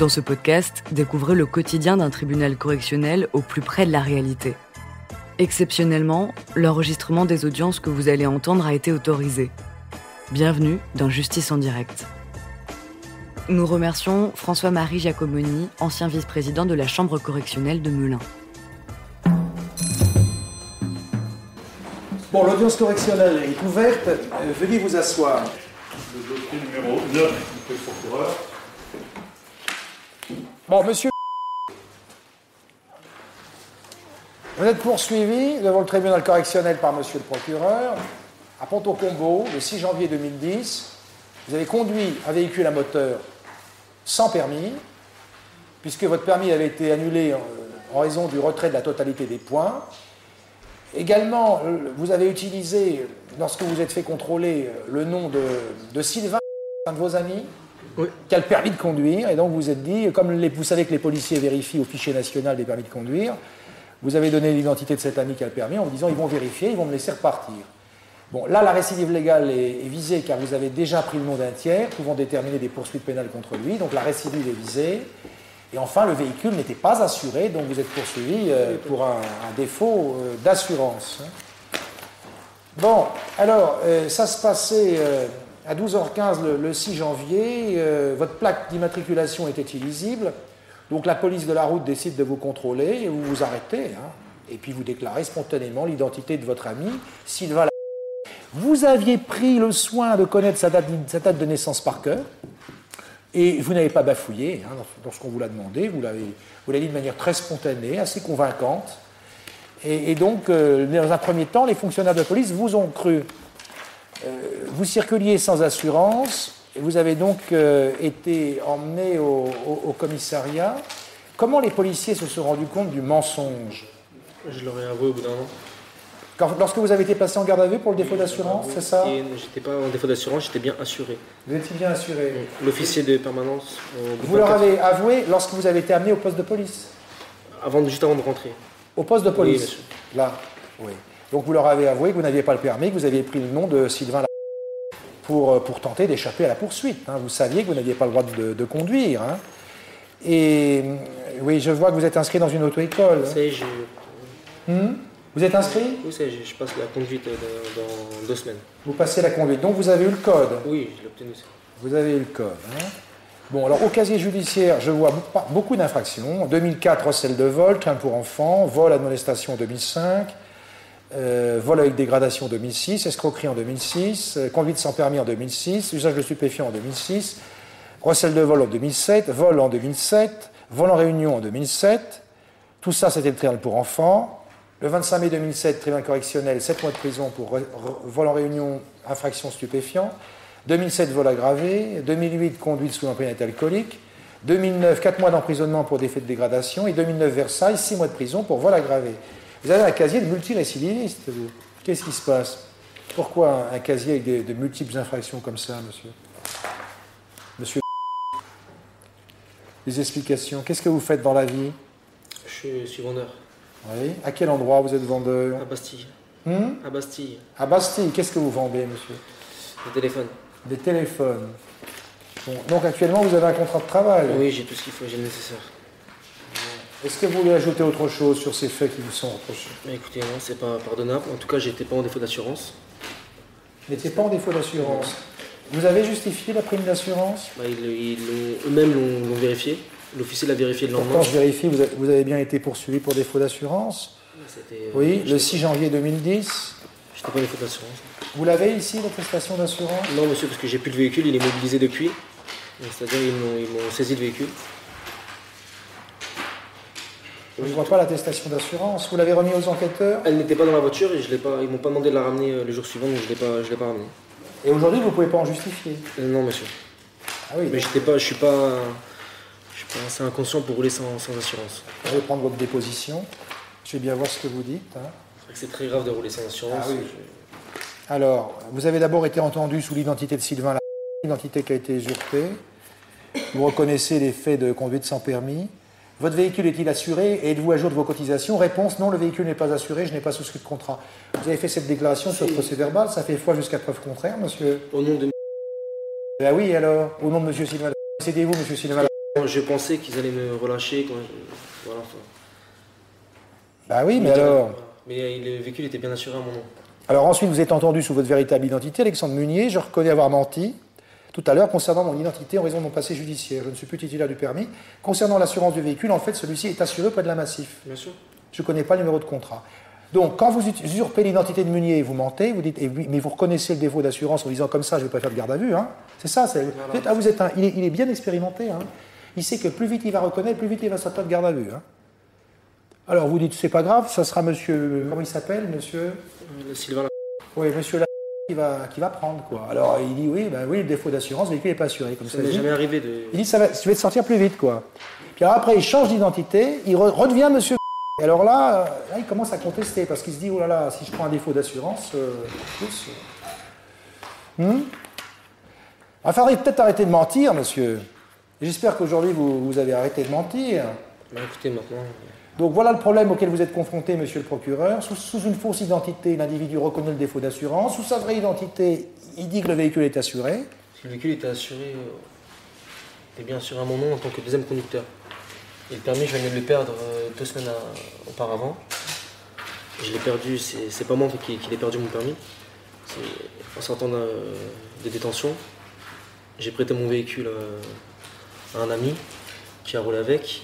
Dans ce podcast, découvrez le quotidien d'un tribunal correctionnel au plus près de la réalité. Exceptionnellement, l'enregistrement des audiences que vous allez entendre a été autorisé. Bienvenue dans Justice en direct. Nous remercions François-Marie Giacomoni, ancien vice-président de la Chambre correctionnelle de Melun. Bon, l'audience correctionnelle est ouverte. Veuillez vous asseoir. Le dossier numéro 9 du procureur. Bon, monsieur, vous êtes poursuivi devant le tribunal correctionnel par monsieur le procureur à Pont-au-Combo le 6 janvier 2010. Vous avez conduit un véhicule à moteur sans permis, puisque votre permis avait été annulé en raison du retrait de la totalité des points. Également, vous avez utilisé, lorsque vous êtes fait contrôler, le nom de Sylvain, un de vos amis, oui, qui a le permis de conduire, et donc vous vous êtes dit, comme vous savez que les policiers vérifient au fichier national des permis de conduire, vous avez donné l'identité de cet ami qui a le permis en vous disant, ils vont vérifier, ils vont me laisser repartir. Bon, là, la récidive légale est visée car vous avez déjà pris le nom d'un tiers, pouvant déterminer des poursuites pénales contre lui, donc la récidive est visée. Et enfin, le véhicule n'était pas assuré, donc vous êtes poursuivi pour un défaut d'assurance. Bon, alors, ça se passait à 12h15 le 6 janvier. Votre plaque d'immatriculation était illisible. Donc la police de la route décide de vous contrôler et vous vous arrêtez. Et puis vous déclarez spontanément l'identité de votre ami, Sylvain. Vous aviez pris le soin de connaître sa date de naissance par cœur. Et vous n'avez pas bafouillé dans ce qu'on vous l'a demandé, vous l'avez dit de manière très spontanée, assez convaincante. Et donc, dans un premier temps, les fonctionnaires de police vous ont cru. Vous circuliez sans assurance, et vous avez donc été emmené au commissariat. Comment les policiers se sont rendus compte du mensonge? Je l'aurais avoué au bout d'un an. Lorsque vous avez été placé en garde à vue pour le défaut d'assurance, c'est ça? J'étais pas en défaut d'assurance, j'étais bien assuré. Vous étiez bien assuré? L'officier de permanence. Vous leur avez avoué lorsque vous avez été amené au poste de police? Juste avant de rentrer. Au poste de police? Oui, monsieur. Là, oui. Donc vous leur avez avoué que vous n'aviez pas le permis, que vous aviez pris le nom de Sylvain pour tenter d'échapper à la poursuite. Vous saviez que vous n'aviez pas le droit de conduire. Et oui, je vois que vous êtes inscrit dans une auto-école. Vous êtes inscrit? Oui, je passe la conduite dans 2 semaines. Vous passez la conduite, donc vous avez eu le code? Oui, je l'ai obtenu. Vous avez eu le code. Bon, alors au casier judiciaire, je vois beaucoup d'infractions. En 2004, recel de vol, crime pour enfants, vol, admonestation en 2005, vol avec dégradation en 2006, escroquerie en 2006, conduite sans permis en 2006, usage de stupéfiants en 2006, recel de vol en 2007, vol en 2007, vol en réunion en 2007. Tout ça, c'était le tribunal pour enfants. Le 25 mai 2007, tribunal correctionnel, 7 mois de prison pour vol en réunion, infraction stupéfiant. 2007, vol aggravé. 2008, conduite sous imprégnité alcoolique. 2009, 4 mois d'emprisonnement pour défaut de dégradation. Et 2009, Versailles, 6 mois de prison pour vol aggravé. Vous avez un casier de multirécidiviste, vous. Qu'est-ce qui se passe? Pourquoi un casier avec de multiples infractions comme ça, monsieur? Monsieur, des explications. Qu'est-ce que vous faites dans la vie? Je suis vendeur. Oui. À quel endroit vous êtes vendeur? À Bastille. À Bastille. À Bastille. Qu'est-ce que vous vendez, monsieur? Des téléphones. Des téléphones. Bon. Donc actuellement, vous avez un contrat de travail? Oui, j'ai tout ce qu'il faut, j'ai le nécessaire. Est-ce que vous voulez ajouter autre chose sur ces faits qui vous sont reprochés? Écoutez, non, c'est pas pardonnable. En tout cas, j'étais pas en défaut d'assurance. Vous n'étiez pas en défaut d'assurance? Vous avez justifié la prime d'assurance? Eux-mêmes l'ont vérifié. L'officier l'a vérifié le lendemain. Pourtant, je vérifie, vous avez bien été poursuivi pour défaut d'assurance? Oui, le 6 janvier 2010. J'étais pas en défaut d'assurance. Vous l'avez ici, l'attestation d'assurance? Non, monsieur, parce que j'ai plus le véhicule, il est mobilisé depuis. C'est-à-dire, ils m'ont saisi le véhicule. Je ne vois pas l'attestation d'assurance. Vous l'avez remis aux enquêteurs? Elle n'était pas dans la voiture et ils m'ont pas demandé de la ramener le jour suivant, donc je l'ai pas ramenée. Et aujourd'hui, vous ne pouvez pas en justifier? Non, monsieur. Ah oui. Mais je suis pas assez inconscient pour rouler sans assurance. Je vais prendre votre déposition. Je vais bien voir ce que vous dites. C'est vrai que c'est très grave de rouler sans assurance. Ah oui. Alors, vous avez d'abord été entendu sous l'identité de Sylvain, l'identité qui a été usurpée. Vous reconnaissez les faits de conduite sans permis. Votre véhicule est-il assuré et êtes-vous à jour de vos cotisations? Réponse, non, le véhicule n'est pas assuré, je n'ai pas souscrit de contrat. Vous avez fait cette déclaration sur le procès-verbal, ça fait foi jusqu'à preuve contraire, monsieur? Au nom de... Ben oui, alors, au nom de monsieur Sylvain. C'était vous, monsieur Sylvain, Je pensais qu'ils allaient me relâcher. Voilà, enfin. Bah oui, mais alors... Voilà. Mais le véhicule était bien assuré à mon nom. Alors ensuite, vous êtes entendu sous votre véritable identité, Alexandre Munier. Je reconnais avoir menti tout à l'heure concernant mon identité en raison de mon passé judiciaire. Je ne suis plus titulaire du permis. Concernant l'assurance du véhicule, en fait, celui-ci est assuré auprès de la Massif. Bien sûr. Je ne connais pas le numéro de contrat. Donc, quand vous usurpez l'identité de Munier et vous mentez, vous dites, mais vous reconnaissez le défaut d'assurance en disant comme ça, je ne vais pas faire de garde à vue. Hein. C'est ça. Voilà. Vous êtes il est bien expérimenté. Hein. Il sait que plus vite il va reconnaître, plus vite il va sortir de garde à vue. Hein. Alors, vous dites, c'est pas grave, ça sera monsieur... Comment il s'appelle, monsieur Sylvain. Oui, monsieur qui va prendre, quoi. Alors, il dit, oui, le défaut d'assurance, le véhicule n'est pas assuré. Comme ça n'est jamais arrivé de... Il dit, je vais te sortir plus vite, quoi. Puis alors après, il change d'identité, il redevient monsieur... Et alors là, il commence à contester, parce qu'il se dit, oh là là, si je prends un défaut d'assurance... Il faudrait peut-être arrêter de mentir, monsieur. J'espère qu'aujourd'hui, vous avez arrêté de mentir. Bah, écoutez, maintenant... Donc voilà le problème auquel vous êtes confronté, monsieur le procureur. Sous une fausse identité, l'individu reconnaît le défaut d'assurance. Sous sa vraie identité, il dit que le véhicule est assuré. Si le véhicule était assuré, était bien assuré à mon nom en tant que deuxième conducteur. Et le permis, je venais de le perdre 2 semaines auparavant. Je l'ai perdu, c'est pas moi qui l'ai perdu mon permis. En sortant de détention, j'ai prêté mon véhicule à un ami qui a roulé avec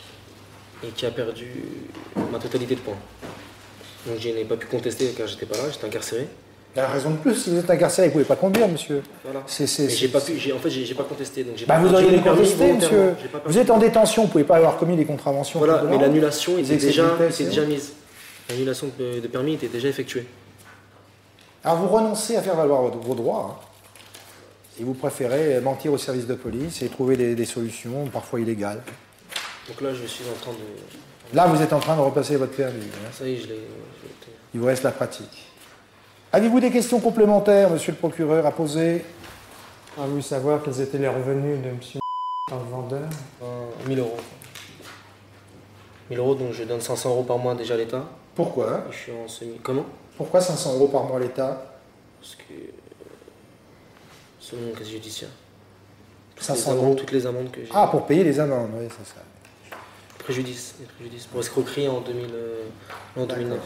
et qui a perdu ma totalité de points. Donc je n'ai pas pu contester car j'étais pas là, j'étais incarcéré. La raison de plus, si vous êtes incarcéré, vous ne pouvez pas conduire, monsieur. Voilà. J'ai pas pu, en fait, j'ai pas contesté. Donc vous auriez contesté, monsieur. Vous êtes en détention, vous ne pouvez pas avoir commis des contraventions. Voilà, mais l'annulation était déjà mise. L'annulation de permis était déjà effectuée. Alors vous renoncez à faire valoir vos droits. Hein. Et vous préférez mentir au service de police et trouver des solutions, parfois illégales. Donc là, je suis en train de... Là, vous êtes en train de repasser votre permis. Hein. Ça y est, je l'ai... Il vous reste la pratique. Avez-vous des questions complémentaires, monsieur le procureur, à poser? On a voulu savoir quels étaient les revenus de monsieur dans le vendeur. 1000 euros. 1000 euros, donc je donne 500 euros par mois déjà à l'État. Pourquoi? Je suis en semi... Comment? Pourquoi 500 euros par mois à l'État? Parce que... selon mon casier judiciaire. 500 euros. Toutes les amendes que j'ai. Ah, pour payer les amendes, oui, c'est ça. Préjudice. Pour escroquerie en 2009.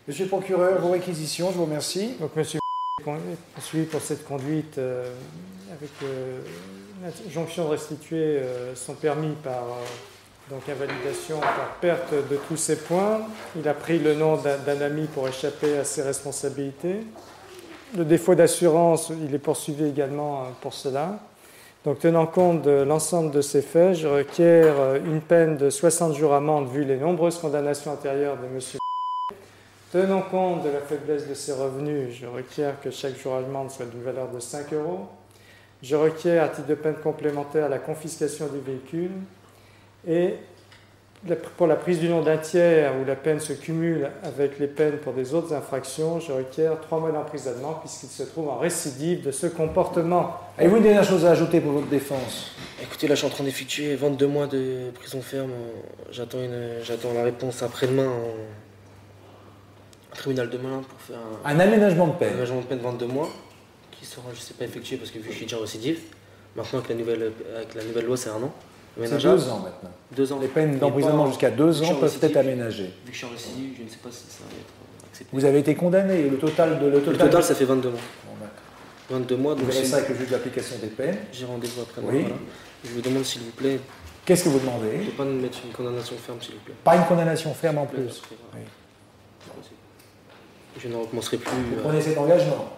Monsieur le procureur, vos réquisitions, je vous remercie. Donc monsieur est poursuivi pour cette conduite avec l'injonction de restituer son permis par donc invalidation, par perte de tous ses points. Il a pris le nom d'un ami pour échapper à ses responsabilités. Le défaut d'assurance, il est poursuivi également pour cela. Donc, tenant compte de l'ensemble de ces faits, je requiers une peine de 60 jours amende vu les nombreuses condamnations antérieures de M. Tenant compte de la faiblesse de ses revenus, je requiers que chaque jour amende soit d'une valeur de 5 euros. Je requiers, à titre de peine complémentaire, la confiscation du véhicule. Et pour la prise du nom d'un tiers où la peine se cumule avec les peines pour des autres infractions, je requiers 3 mois d'emprisonnement puisqu'il se trouve en récidive de ce comportement. Avez-vous une dernière chose à ajouter pour votre défense? Écoutez, là je suis en train d'effectuer 22 mois de prison ferme. J'attends la réponse après-demain au tribunal de Melun pour faire un aménagement de peine. Un aménagement de peine de 22 mois qui sera, je ne sais pas, effectué parce que vu que je suis déjà récidive. Maintenant avec la nouvelle loi c'est 1 an. C'est 2 ans maintenant. 2 ans. Les peines d'emprisonnement jusqu'à 2 ans peuvent être aménagées. Vu que je suis en récidive, je ne sais pas si ça va être accepté. Vous avez été condamné. Le total, ça fait 22 mois. Bon, 22 mois. Vous verrez ça avec le juge d'application des peines. J'ai rendez-vous après. Oui. Voilà. Je vous demande s'il vous plaît. Qu'est-ce que vous demandez? Je ne peux pas me mettre une condamnation ferme s'il vous plaît. Pas une condamnation ferme en plus. Oui. Je ne recommencerai plus. Vous prenez cet engagement?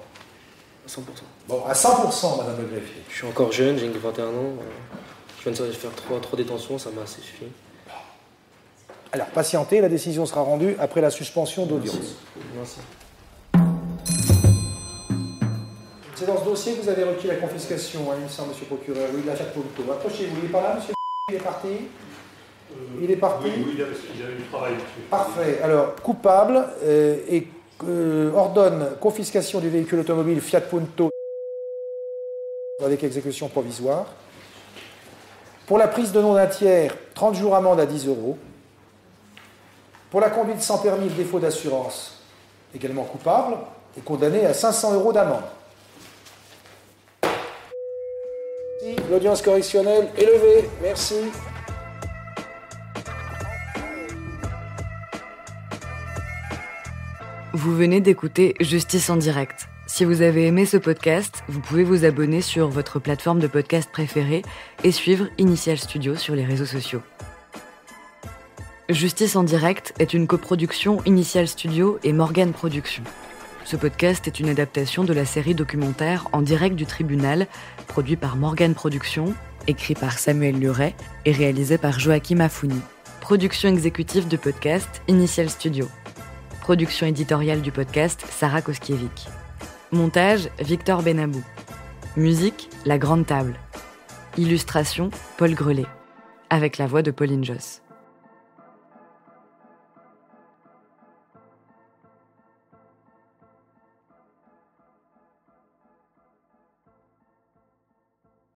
À 100%. Bon, à 100%, madame le greffier. Je suis encore jeune, j'ai 21 ans. Je viens de faire 3 détentions, ça m'a assez suffi. Alors, patientez, la décision sera rendue après la suspension d'audience. Merci. C'est dans ce dossier que vous avez requis la confiscation, il me semble, monsieur le procureur. Oui, de la Fiat Punto. Approchez-vous, il n'est pas là, monsieur? Il est parti? Il est parti? Oui, il avait du travail. Parfait. Alors, coupable et ordonne confiscation du véhicule automobile Fiat Punto avec exécution provisoire. Pour la prise de nom d'un tiers, 30 jours amende à 10 euros. Pour la conduite sans permis et défaut d'assurance, également coupable, et condamné à 500 euros d'amende. Merci. L'audience correctionnelle est levée. Merci. Vous venez d'écouter Justice en direct. Si vous avez aimé ce podcast, vous pouvez vous abonner sur votre plateforme de podcast préférée et suivre Initial Studio sur les réseaux sociaux. Justice en direct est une coproduction Initial Studio et Morgane Productions. Ce podcast est une adaptation de la série documentaire En direct du tribunal, produit par Morgane Productions, écrit par Samuel Luret et réalisé par Joachim Afouni. Production exécutive du podcast Initial Studio. Production éditoriale du podcast Sarah Koskiewicz. Montage Victor Benabou. Musique La Grande Table. Illustration Paul Grelet. Avec la voix de Pauline Josse.